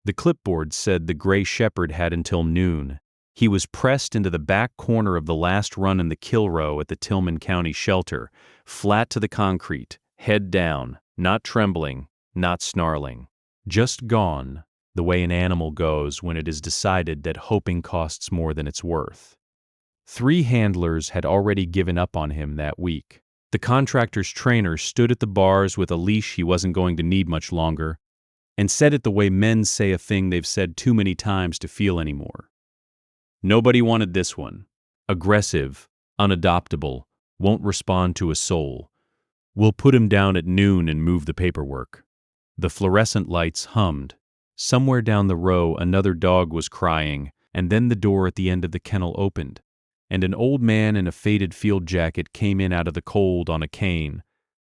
The clipboard said the gray shepherd had until noon. He was pressed into the back corner of the last run in the kill row at the Tillman County shelter, flat to the concrete, head down, not trembling, not snarling. Just gone, the way an animal goes when it is decided that hoping costs more than it's worth. 3 handlers had already given up on him that week. The contractor's trainer stood at the bars with a leash he wasn't going to need much longer, and said it the way men say a thing they've said too many times to feel anymore. Nobody wanted this one. Aggressive, unadoptable, won't respond to a soul. We'll put him down at noon and move the paperwork. The fluorescent lights hummed. Somewhere down the row another dog was crying, and then the door at the end of the kennel opened, and an old man in a faded field jacket came in out of the cold on a cane,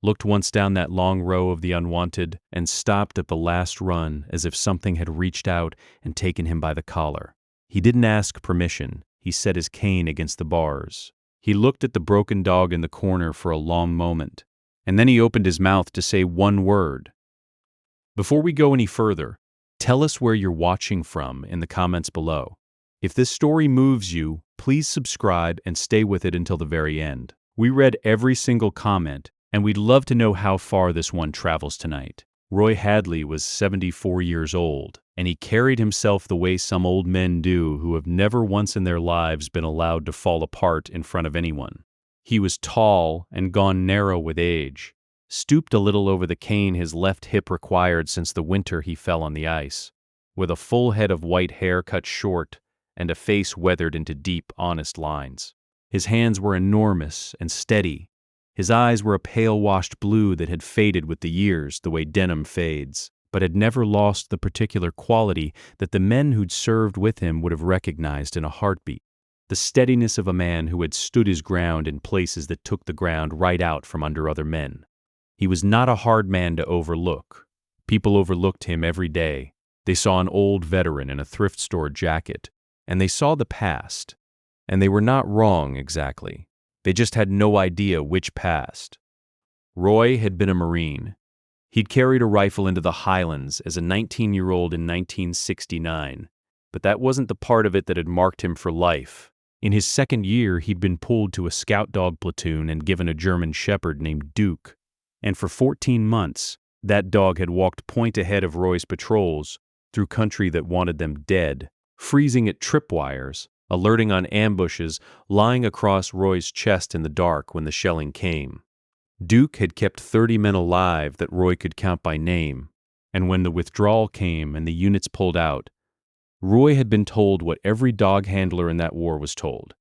looked once down that long row of the unwanted, and stopped at the last run as if something had reached out and taken him by the collar. He didn't ask permission. He set his cane against the bars. He looked at the broken dog in the corner for a long moment, and then he opened his mouth to say one word. Before we go any further, tell us where you're watching from in the comments below. If this story moves you, please subscribe and stay with it until the very end. We read every single comment, and we'd love to know how far this one travels tonight. Roy Hadley was 74 years old, and he carried himself the way some old men do who have never once in their lives been allowed to fall apart in front of anyone. He was tall and gone narrow with age, stooped a little over the cane his left hip required since the winter he fell on the ice, with a full head of white hair cut short and a face weathered into deep, honest lines. His hands were enormous and steady. His eyes were a pale-washed blue that had faded with the years the way denim fades, but had never lost the particular quality that the men who'd served with him would have recognized in a heartbeat. The steadiness of a man who had stood his ground in places that took the ground right out from under other men. He was not a hard man to overlook. People overlooked him every day. They saw an old veteran in a thrift store jacket, and they saw the past. And they were not wrong exactly. They just had no idea which past. Roy had been a Marine. He'd carried a rifle into the Highlands as a 19-year-old in 1969, but that wasn't the part of it that had marked him for life. In his second year, he'd been pulled to a scout dog platoon and given a German shepherd named Duke. And for 14 months, that dog had walked point ahead of Roy's patrols through country that wanted them dead, freezing at tripwires, alerting on ambushes, lying across Roy's chest in the dark when the shelling came. Duke had kept 30 men alive that Roy could count by name, and when the withdrawal came and the units pulled out, Roy had been told what every dog handler in that war was told,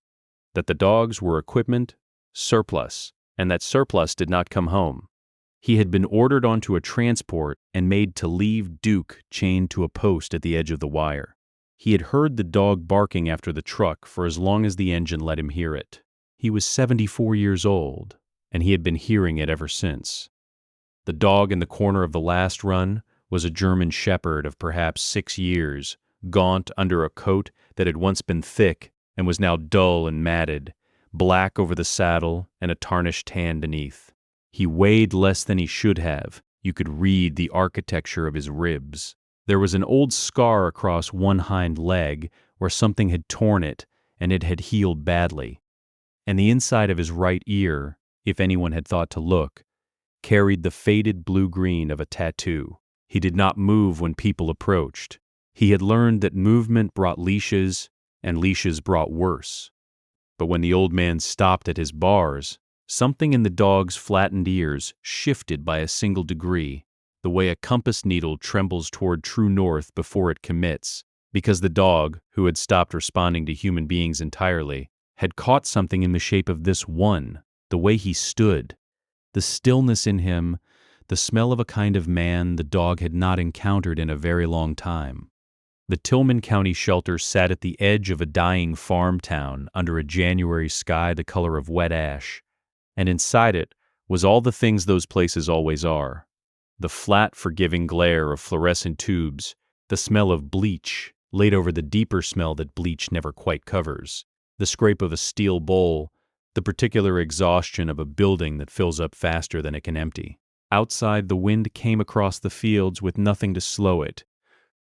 that the dogs were equipment, surplus, and that surplus did not come home. He had been ordered onto a transport and made to leave Duke chained to a post at the edge of the wire. He had heard the dog barking after the truck for as long as the engine let him hear it. He was 74 years old, and he had been hearing it ever since. The dog in the corner of the last run was a German shepherd of perhaps 6 years, gaunt under a coat that had once been thick and was now dull and matted, black over the saddle and a tarnished tan beneath. He weighed less than he should have. You could read the architecture of his ribs. There was an old scar across one hind leg where something had torn it, and it had healed badly. And the inside of his right ear, if anyone had thought to look, carried the faded blue-green of a tattoo. He did not move when people approached. He had learned that movement brought leashes, and leashes brought worse. But when the old man stopped at his bars, something in the dog's flattened ears shifted by a single degree, the way a compass needle trembles toward true north before it commits, because the dog, who had stopped responding to human beings entirely, had caught something in the shape of this one, the way he stood, the stillness in him, the smell of a kind of man the dog had not encountered in a very long time. The Tillman County shelter sat at the edge of a dying farm town under a January sky the color of wet ash, and inside it was all the things those places always are. The flat, forgiving glare of fluorescent tubes, the smell of bleach laid over the deeper smell that bleach never quite covers, the scrape of a steel bowl, the particular exhaustion of a building that fills up faster than it can empty. Outside, the wind came across the fields with nothing to slow it,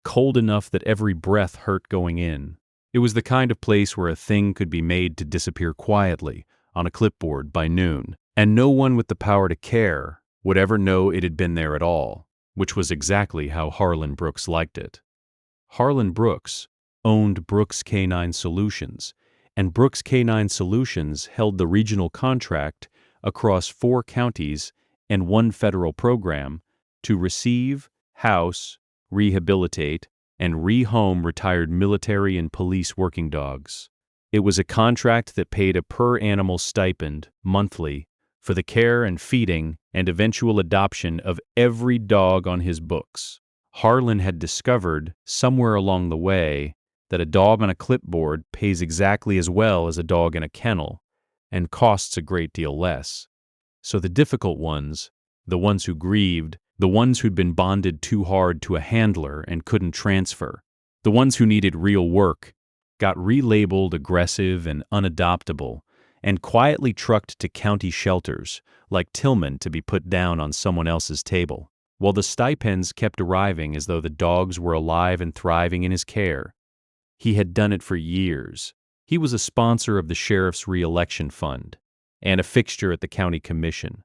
cold enough that every breath hurt going in. It was the kind of place where a thing could be made to disappear quietly on a clipboard by noon, and no one with the power to care would ever know it had been there at all, which was exactly how Harlan Brooks liked it. Harlan Brooks owned Brooks Canine Solutions, and Brooks Canine Solutions held the regional contract across 4 counties and 1 federal program to receive, house, rehabilitate, and rehome retired military and police working dogs. It was a contract that paid a per-animal stipend, monthly, for the care and feeding and eventual adoption of every dog on his books. Harlan had discovered, somewhere along the way, that a dog on a clipboard pays exactly as well as a dog in a kennel, and costs a great deal less. So the difficult ones, the ones who grieved, the ones who'd been bonded too hard to a handler and couldn't transfer, the ones who needed real work, got relabeled aggressive and unadoptable, and quietly trucked to county shelters, like Tillman, to be put down on someone else's table, while the stipends kept arriving as though the dogs were alive and thriving in his care. He had done it for years. He was a sponsor of the sheriff's re-election fund, and a fixture at the county commission,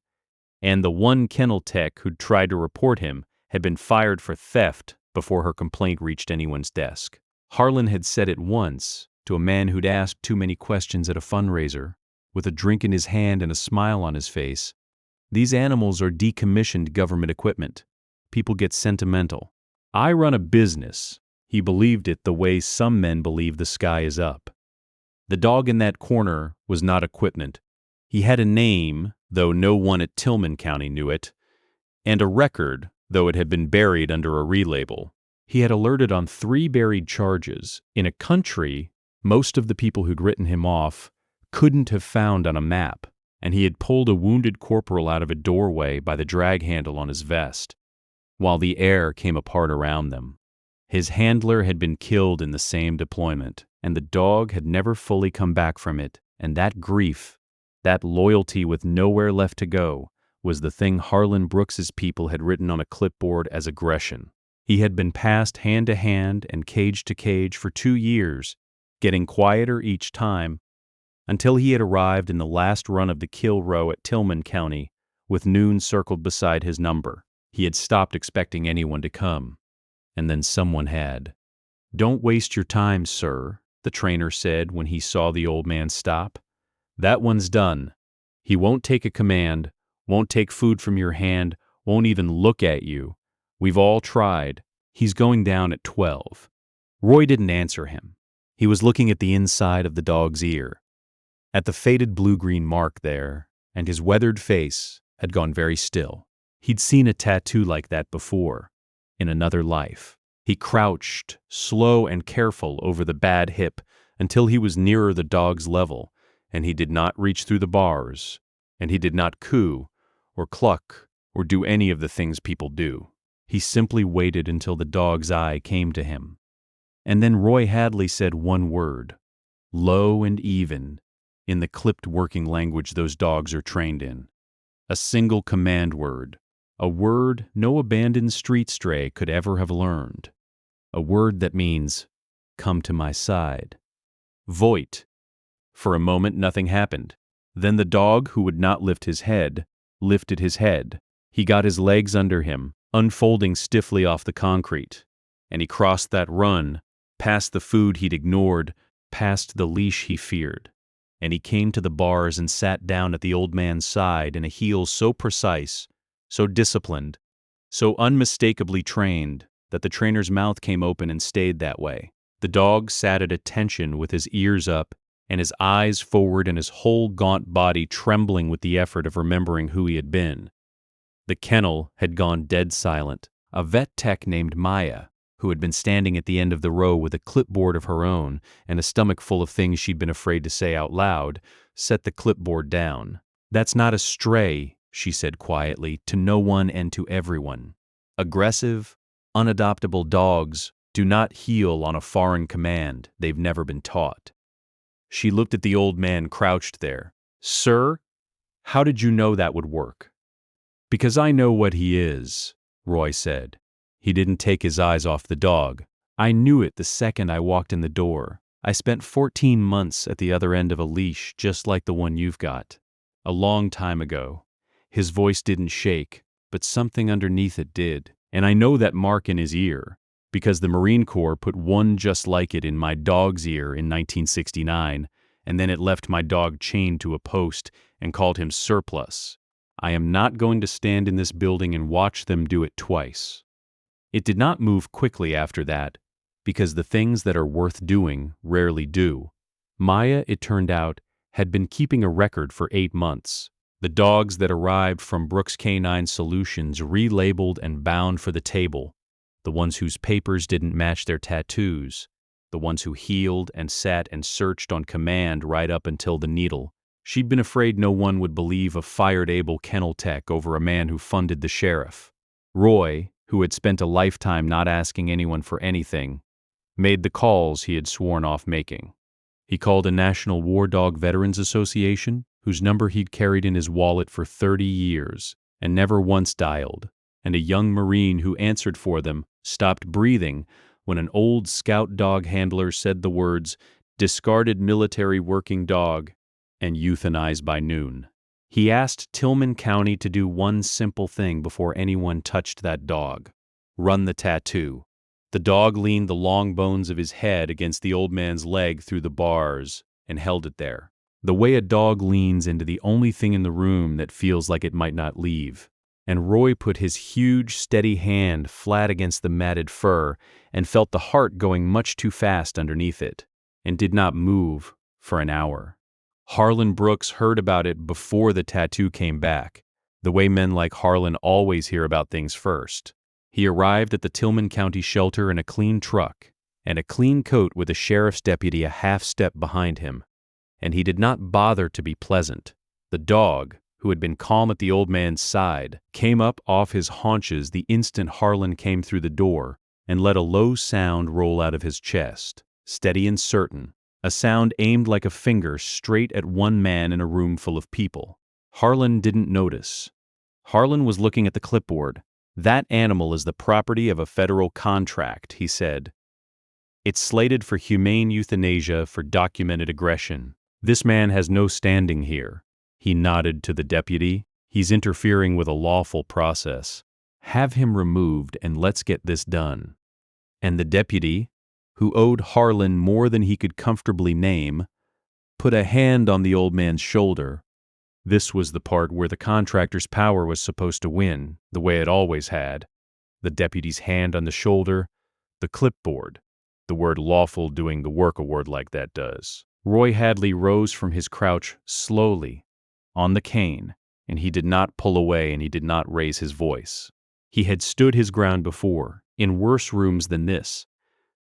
and the one kennel tech who'd tried to report him had been fired for theft before her complaint reached anyone's desk. Harlan had said it once to a man who'd asked too many questions at a fundraiser, with a drink in his hand and a smile on his face. These animals are decommissioned government equipment. People get sentimental. I run a business. He believed it the way some men believe the sky is up. The dog in that corner was not equipment. He had a name, though no one at Tillman County knew it, and a record, though it had been buried under a relabel. He had alerted on 3 buried charges in a country most of the people who'd written him off couldn't have found on a map, and he had pulled a wounded corporal out of a doorway by the drag handle on his vest, while the air came apart around them. His handler had been killed in the same deployment, and the dog had never fully come back from it, and that grief, that loyalty with nowhere left to go, was the thing Harlan Brooks's people had written on a clipboard as aggression. He had been passed hand to hand and cage to cage for 2 years, getting quieter each time, until he had arrived in the last run of the kill row at Tillman County, with noon circled beside his number. He had stopped expecting anyone to come, and then someone had. "Don't waste your time, sir," the trainer said when he saw the old man stop. "That one's done. He won't take a command, won't take food from your hand, won't even look at you. We've all tried. He's going down at 12. Roy didn't answer him. He was looking at the inside of the dog's ear, at the faded blue-green mark there, and his weathered face had gone very still. He'd seen a tattoo like that before, in another life. He crouched, slow and careful, over the bad hip until he was nearer the dog's level, and he did not reach through the bars, and he did not coo or cluck or do any of the things people do. He simply waited until the dog's eye came to him. And then Roy Hadley said one word, low and even, in the clipped working language those dogs are trained in. A single command word, a word no abandoned street stray could ever have learned. A word that means, "Come to my side." Voit. For a moment nothing happened. Then the dog, who would not lift his head, lifted his head. He got his legs under him, unfolding stiffly off the concrete, and he crossed that run, past the food he'd ignored, past the leash he feared, and he came to the bars and sat down at the old man's side in a heel so precise, so disciplined, so unmistakably trained that the trainer's mouth came open and stayed that way. The dog sat at attention with his ears up and his eyes forward and his whole gaunt body trembling with the effort of remembering who he had been. The kennel had gone dead silent. A vet tech named Maya, who had been standing at the end of the row with a clipboard of her own and a stomach full of things she'd been afraid to say out loud, set the clipboard down. "That's not a stray," she said quietly, to no one and to everyone. "Aggressive, unadoptable dogs do not heel on a foreign command they've never been taught." She looked at the old man crouched there. "Sir, how did you know that would work?" "Because I know what he is," Roy said. He didn't take his eyes off the dog. I knew it the second I walked in the door. I spent 14 months at the other end of a leash just like the one you've got. A long time ago. His voice didn't shake, but something underneath it did. And I know that mark in his ear, because the Marine Corps put one just like it in my dog's ear in 1969, and then it left my dog chained to a post and called him Surplus. I am not going to stand in this building and watch them do it twice. It did not move quickly after that, because the things that are worth doing rarely do. Maya, it turned out, had been keeping a record for 8 months. The dogs that arrived from Brooks Canine Solutions relabeled and bound for the table, the ones whose papers didn't match their tattoos, the ones who healed and sat and searched on command right up until the needle. She'd been afraid no one would believe a fired able kennel tech over a man who funded the sheriff. Roy, who had spent a lifetime not asking anyone for anything, made the calls he had sworn off making. He called a National War Dog Veterans Association, whose number he'd carried in his wallet for 30 years and never once dialed, and a young Marine who answered for them stopped breathing when an old scout dog handler said the words, "discarded military working dog," and euthanized by noon. He asked Tillman County to do one simple thing before anyone touched that dog: run the tattoo. The dog leaned the long bones of his head against the old man's leg through the bars and held it there, the way a dog leans into the only thing in the room that feels like it might not leave. And Roy put his huge, steady hand flat against the matted fur and felt the heart going much too fast underneath it, and did not move for an hour. Harlan Brooks heard about it before the tattoo came back, the way men like Harlan always hear about things first. He arrived at the Tillman County shelter in a clean truck and a clean coat with a sheriff's deputy a half step behind him, and he did not bother to be pleasant. The dog, who had been calm at the old man's side, came up off his haunches the instant Harlan came through the door and let a low sound roll out of his chest, steady and certain, a sound aimed like a finger straight at one man in a room full of people. Harlan didn't notice. Harlan was looking at the clipboard. "That animal is the property of a federal contract," he said. "It's slated for humane euthanasia for documented aggression. This man has no standing here." He nodded to the deputy. "He's interfering with a lawful process. Have him removed and let's get this done." And the deputy, who owed Harlan more than he could comfortably name, put a hand on the old man's shoulder. This was the part where the contractor's power was supposed to win, the way it always had. The deputy's hand on the shoulder, the clipboard, the word lawful doing the work a word like that does. Roy Hadley rose from his crouch slowly, on the cane, and he did not pull away and he did not raise his voice. He had stood his ground before, in worse rooms than this,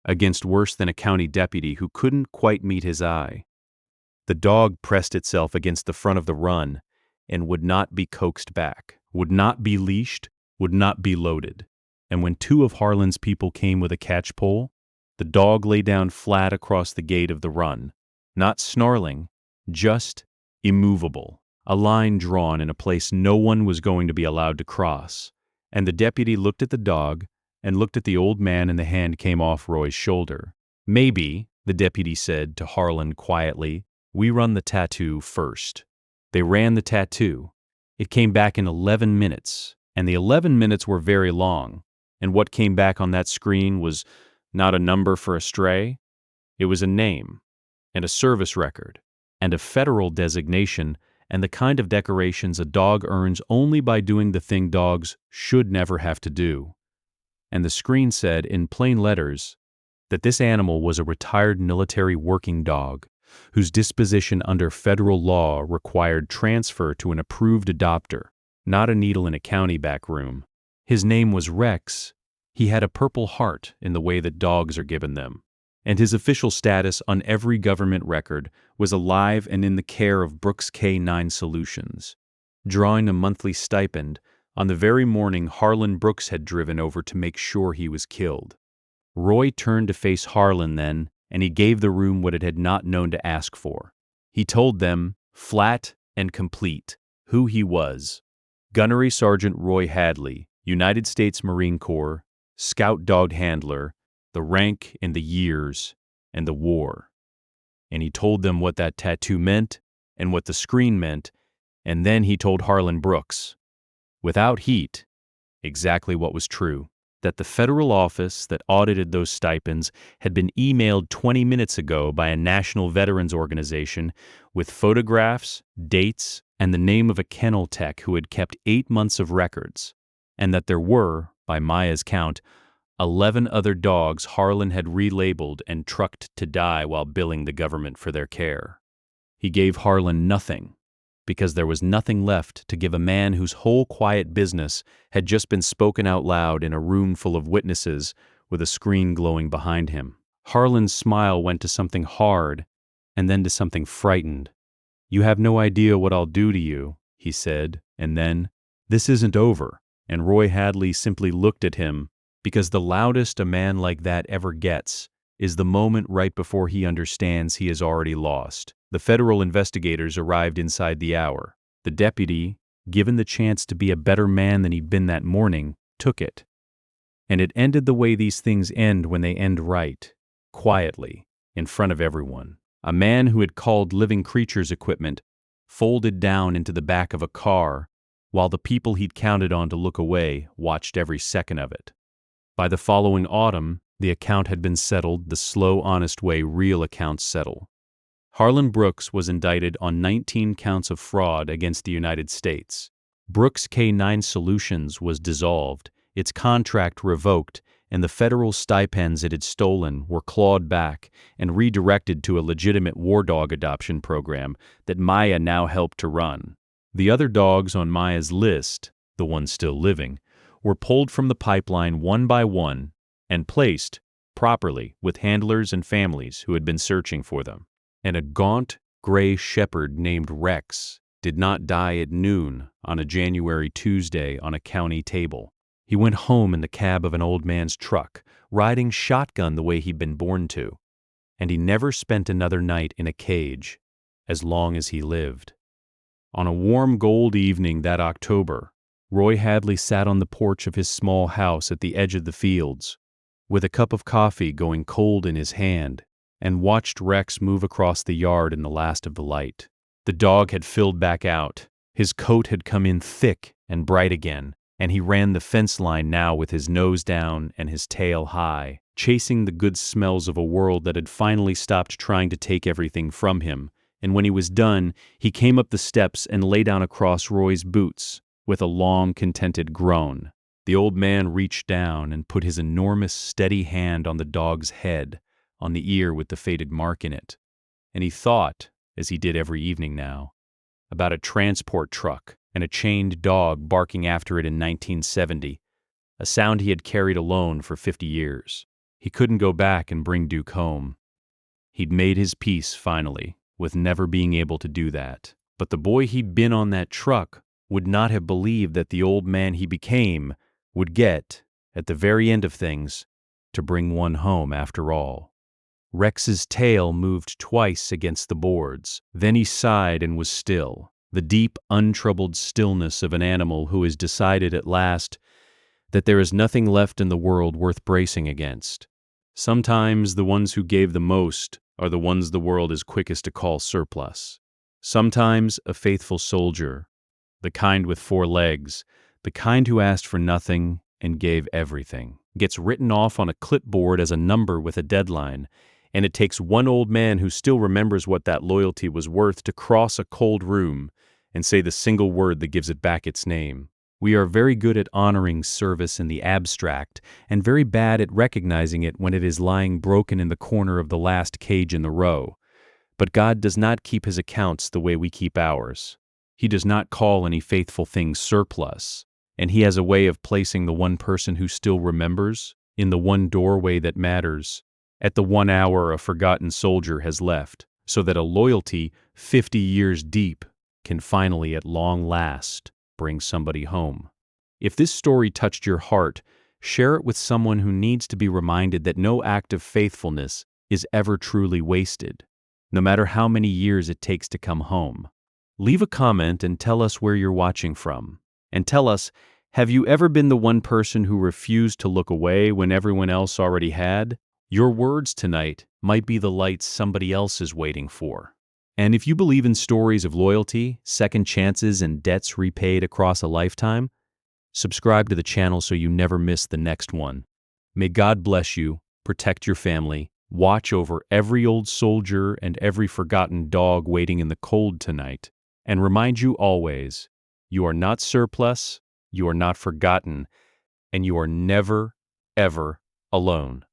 against worse than a county deputy who couldn't quite meet his eye. The dog pressed itself against the front of the run and would not be coaxed back, would not be leashed, would not be loaded. And when 2 of Harlan's people came with a catch pole, the dog lay down flat across the gate of the run, not snarling, just immovable, a line drawn in a place no one was going to be allowed to cross. And the deputy looked at the dog and looked at the old man, and the hand came off Roy's shoulder. "Maybe," the deputy said to Harlan quietly, "we run the tattoo first." They ran the tattoo. It came back in 11 minutes, and the 11 minutes were very long. And what came back on that screen was not a number for a stray. It was a name, and a service record, and a federal designation, and the kind of decorations a dog earns only by doing the thing dogs should never have to do. And the screen said, in plain letters, that this animal was a retired military working dog, whose disposition under federal law required transfer to an approved adopter, not a needle in a county back room. His name was Rex. He had a purple heart in the way that dogs are given them. And his official status on every government record was alive and in the care of Brooks Canine Solutions, drawing a monthly stipend on the very morning Harlan Brooks had driven over to make sure he was killed. Roy turned to face Harlan then, and he gave the room what it had not known to ask for. He told them, flat and complete, who he was. Gunnery Sergeant Roy Hadley, United States Marine Corps, Scout Dog Handler, the rank and the years and the war. And he told them what that tattoo meant and what the screen meant, and then he told Harlan Brooks, without heat, exactly what was true, that the federal office that audited those stipends had been emailed 20 minutes ago by a national veterans organization with photographs, dates, and the name of a kennel tech who had kept 8 months of records, and that there were, by Maya's count, 11 other dogs Harlan had relabeled and trucked to die while billing the government for their care. He gave Harlan nothing, because there was nothing left to give a man whose whole quiet business had just been spoken out loud in a room full of witnesses with a screen glowing behind him. Harlan's smile went to something hard and then to something frightened. "You have no idea what I'll do to you," he said, and then, "This isn't over," and Roy Hadley simply looked at him, because the loudest a man like that ever gets is the moment right before he understands he has already lost. The federal investigators arrived inside the hour. The deputy, given the chance to be a better man than he'd been that morning, took it. And it ended the way these things end when they end right, quietly, in front of everyone. A man who had called Living Creatures equipment folded down into the back of a car, while the people he'd counted on to look away watched every second of it. By the following autumn, the account had been settled the slow, honest way real accounts settle. Harlan Brooks was indicted on 19 counts of fraud against the United States. Brooks K9 Solutions was dissolved, its contract revoked, and the federal stipends it had stolen were clawed back and redirected to a legitimate war dog adoption program that Maya now helped to run. The other dogs on Maya's list, the ones still living, were pulled from the pipeline one by one and placed, properly, with handlers and families who had been searching for them. And a gaunt, gray shepherd named Rex did not die at noon on a January Tuesday on a county table. He went home in the cab of an old man's truck, riding shotgun the way he'd been born to, and he never spent another night in a cage as long as he lived. On a warm gold evening that October, Roy Hadley sat on the porch of his small house at the edge of the fields, with a cup of coffee going cold in his hand, and watched Rex move across the yard in the last of the light. The dog had filled back out. His coat had come in thick and bright again, and he ran the fence line now with his nose down and his tail high, chasing the good smells of a world that had finally stopped trying to take everything from him. And when he was done, he came up the steps and lay down across Roy's boots with a long, contented groan. The old man reached down and put his enormous, steady hand on the dog's head, on the ear with the faded mark in it, and he thought, as he did every evening now, about a transport truck and a chained dog barking after it in 1970, a sound he had carried alone for 50 years. He couldn't go back and bring Duke home. He'd made his peace, finally, with never being able to do that. But the boy he'd been on that truck would not have believed that the old man he became would get, at the very end of things, to bring one home after all. Rex's tail moved twice against the boards. Then he sighed and was still, the deep, untroubled stillness of an animal who has decided at last that there is nothing left in the world worth bracing against. Sometimes the ones who gave the most are the ones the world is quickest to call surplus. Sometimes a faithful soldier, the kind with 4 legs, the kind who asked for nothing and gave everything, gets written off on a clipboard as a number with a deadline, and it takes one old man who still remembers what that loyalty was worth to cross a cold room and say the single word that gives it back its name. We are very good at honoring service in the abstract and very bad at recognizing it when it is lying broken in the corner of the last cage in the row. But God does not keep his accounts the way we keep ours. He does not call any faithful thing surplus, and he has a way of placing the one person who still remembers in the one doorway that matters, at the 1 hour a forgotten soldier has left, so that a loyalty 50 years deep can finally at long last bring somebody home. If this story touched your heart, share it with someone who needs to be reminded that no act of faithfulness is ever truly wasted, no matter how many years it takes to come home. Leave a comment and tell us where you're watching from, and tell us Have you ever been the one person who refused to look away when everyone else already had? Your words tonight might be the light somebody else is waiting for. And if you believe in stories of loyalty, second chances, and debts repaid across a lifetime, subscribe to the channel so you never miss the next one. May God bless you, protect your family, watch over every old soldier and every forgotten dog waiting in the cold tonight, and remind you always, you are not surplus, you are not forgotten, and you are never, ever alone.